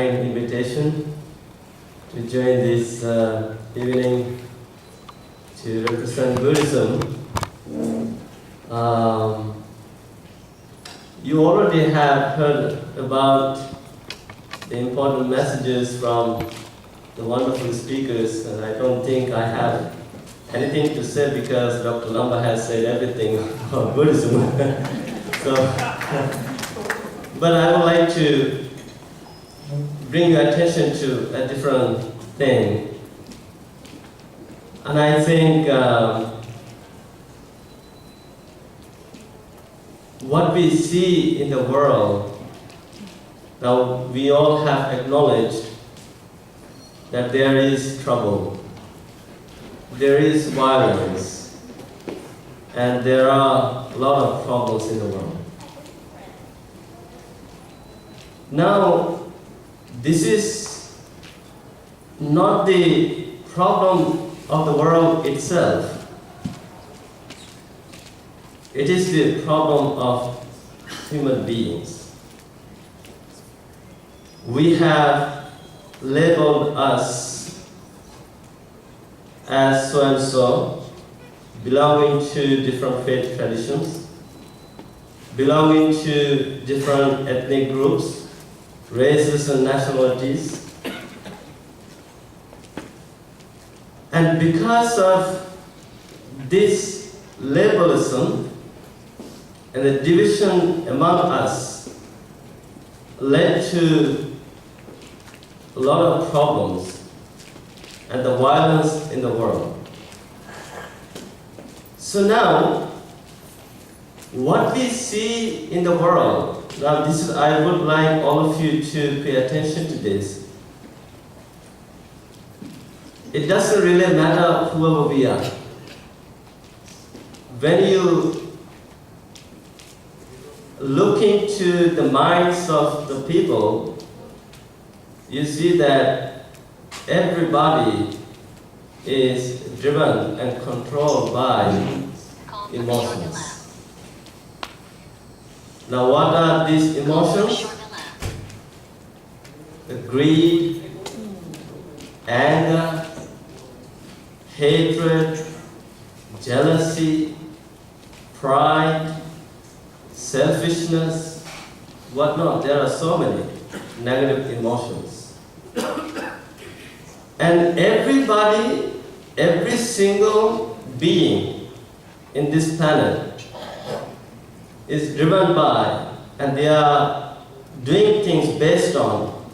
invitation to join this evening to represent Buddhism. You already have heard about the important messages from the wonderful speakers, and I don't think I have anything to say because Dr. Lamba has said everything about Buddhism. But I would like to bring your attention to a different thing. And I think what we see in the world, now we all have acknowledged that there is trouble, there is violence, and there are a lot of problems in the world. Now, this is not the problem of the world itself. It is the problem of human beings. We have labeled us as so and so, belonging to different faith traditions, belonging to different ethnic groups, races and nationalities. And because of this labelism and the division among us led to a lot of problems and the violence in the world. So now, what we see in the world, now this is, I would like all of you to pay attention to this. It doesn't really matter whoever we are. When you look into the minds of the people, you see that everybody is driven and controlled by emotions. Now, what are these emotions? The greed, anger, hatred, jealousy, pride, selfishness, whatnot. There are so many negative emotions. And everybody, every single being in this planet is driven by, and they are doing things based on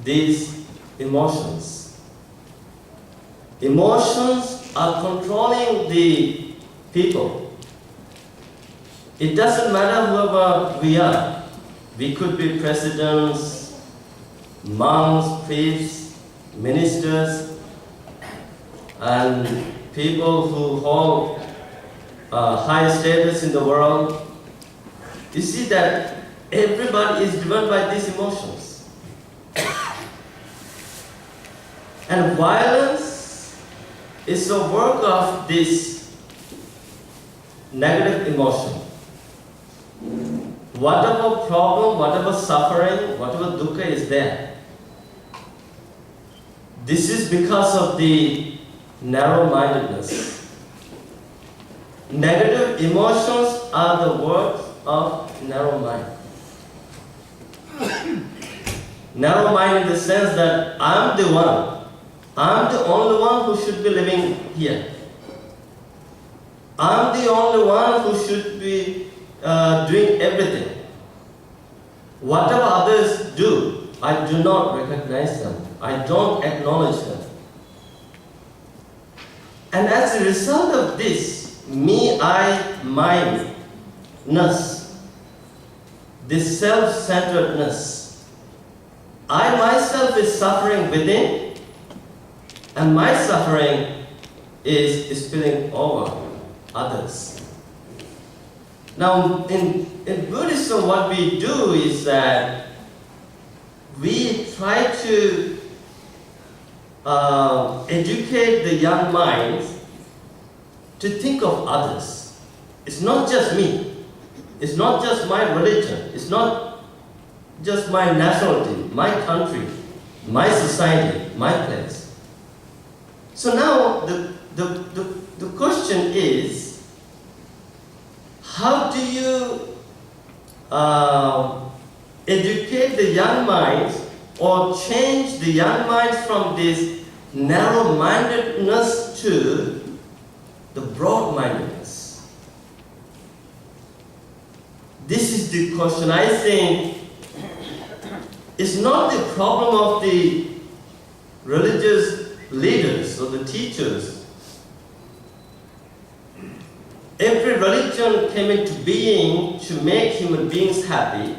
these emotions. Emotions are controlling the people. It doesn't matter whoever we are. We could be presidents, monks, priests, ministers, and people who hold high status in the world. You see that everybody is driven by these emotions. And violence is a work of this negative emotion. Whatever problem, whatever suffering, whatever dukkha is there, this is because of the narrow-mindedness. Negative emotions are the work of narrow mind. Narrow mind in the sense that I'm the one. I'm the only one who should be living here. I'm the only one who should be doing everything. Whatever others do, I do not recognize them. I don't acknowledge them. And as a result of this, me, I, mine-ness, this self-centeredness, I myself is suffering within, and my suffering is spilling over others. Now, in Buddhism, what we do is that we try to educate the young minds to think of others. It's not just me. It's not just my religion. It's not just my nationality, my country, my society, my place. So now the question is, how do you educate the young minds or change the young minds from this narrow-mindedness to the broad-mindedness? This is the question. I think it's not the problem of the religious leaders or the teachers. Every religion came into being to make human beings happy,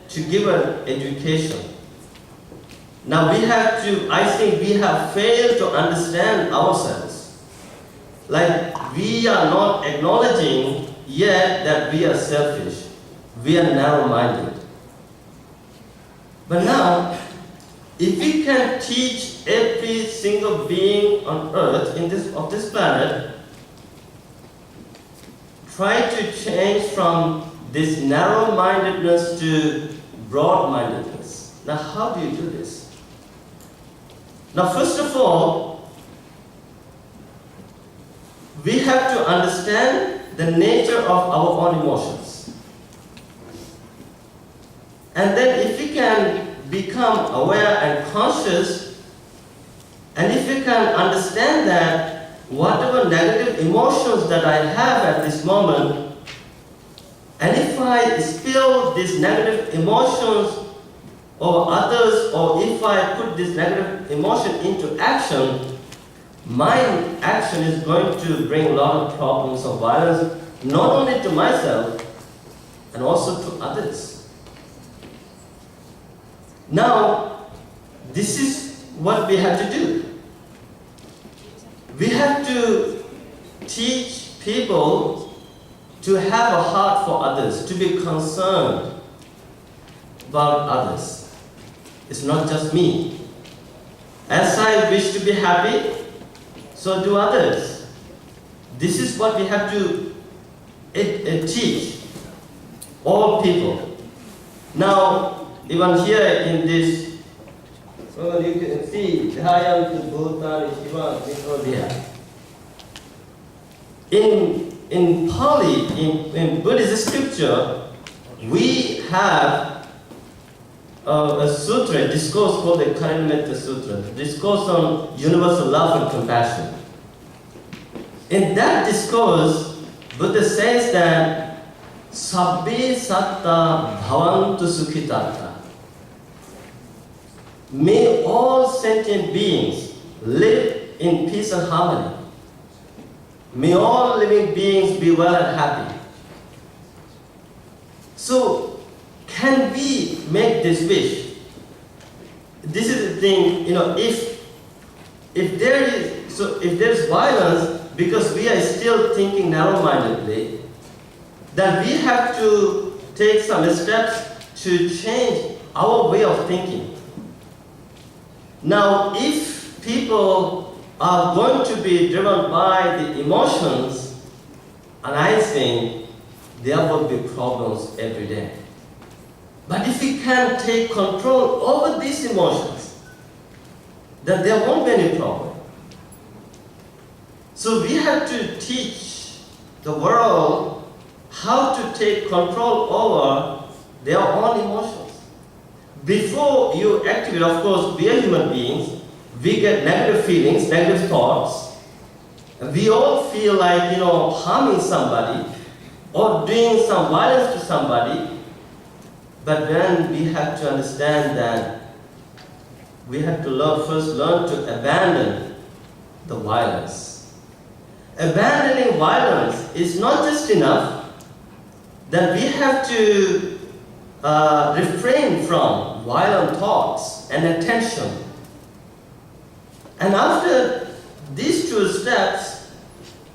to give an education. Now I think we have failed to understand ourselves. Like, we are not acknowledging yet that we are selfish. We are narrow-minded. But now, if we can teach every single being on earth of this planet, try to change from this narrow-mindedness to broad-mindedness. Now, how do you do this? Now, first of all, we have to understand the nature of our own emotions. And then if we can become aware and conscious, and if we can understand that whatever negative emotions that I have at this moment, and if I spill these negative emotions over others, or if I put this negative emotion into action, my action is going to bring a lot of problems of violence, not only to myself, and also to others. Now, this is what we have to do. We have to teach people to have a heart for others, to be concerned about others. It's not just me. As I wish to be happy, so do others. This is what we have to teach all people. Now, even here in this, so you can see Dhayam, Bhutan, Shiva, Nirodhya. In Pali, in Buddhist scripture, we have a sutra, a discourse called the Karinametta Sutra, discourse on universal love and compassion. In that discourse, Buddha says that Sabbe Satta Bhavantu Sukhitatta. May all sentient beings live in peace and harmony. May all living beings be well and happy. So, can we make this wish? This is the thing, if there is violence because we are still thinking narrow-mindedly, then we have to take some steps to change our way of thinking. Now, if people are going to be driven by the emotions, and I think there will be problems every day. But if we can take control over these emotions, then there won't be any problem. So we have to teach the world how to take control over their own emotions. Before you activate, of course, we are human beings, we get negative feelings, negative thoughts. We all feel like, harming somebody or doing some violence to somebody. But then we have to understand that we have to first learn to abandon the violence. Abandoning violence is not just enough, that we have to refrain from violent thoughts and attention. And after these two steps,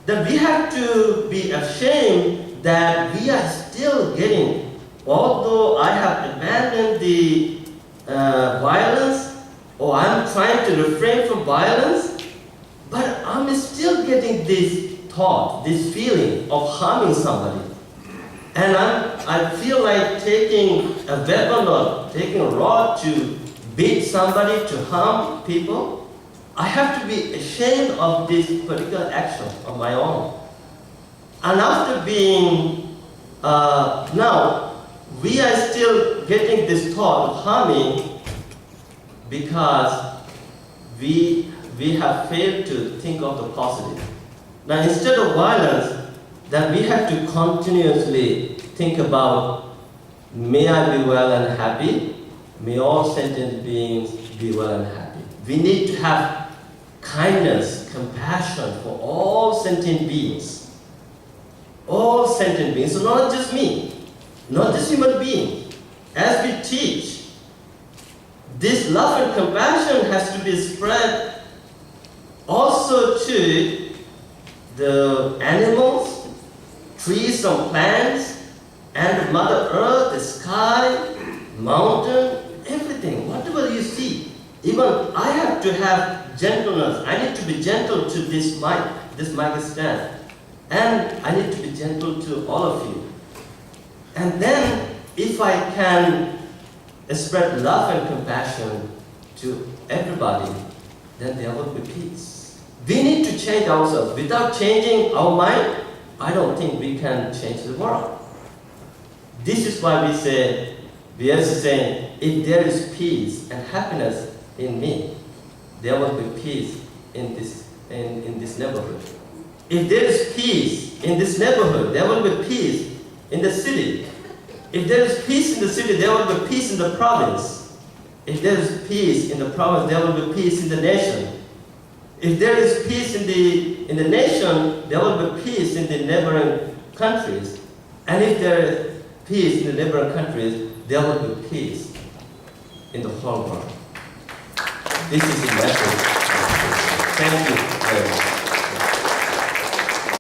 then we have to be ashamed that we are still getting, although I have abandoned the violence, or I'm trying to refrain from violence, but I'm still getting this thought, this feeling of harming somebody. and I feel like taking a weapon or taking a rod to beat somebody, to harm people, I have to be ashamed of this particular action of my own. And after being, now, we are still getting this thought of harming because we have failed to think of the positive. Now, instead of violence, that we have to continuously think about, may I be well and happy, may all sentient beings be well and happy. We need to have kindness, compassion for all sentient beings. All sentient beings, so not just me, not just human beings. As we teach, this love and compassion has to be spread also to the animals, trees and plants, and Mother Earth, the sky, mountain, everything, whatever you see. Even I have to have gentleness. I need to be gentle to this mic stand. And I need to be gentle to all of you. And then, if I can spread love and compassion to everybody, then there will be peace. We need to change ourselves. Without changing our mind, I don't think we can change the world. This is why we are saying, if there is peace and happiness in me, there will be peace in this neighborhood. If there is peace in this neighborhood, there will be peace in the city. If there is peace in the city, there will be peace in the province. If there is peace in the province, there will be peace in the nation. If there is peace in the nation, there will be peace in the neighboring countries. And if there is peace in the neighboring countries, there will be peace in the whole world. This is the message. Thank you very much.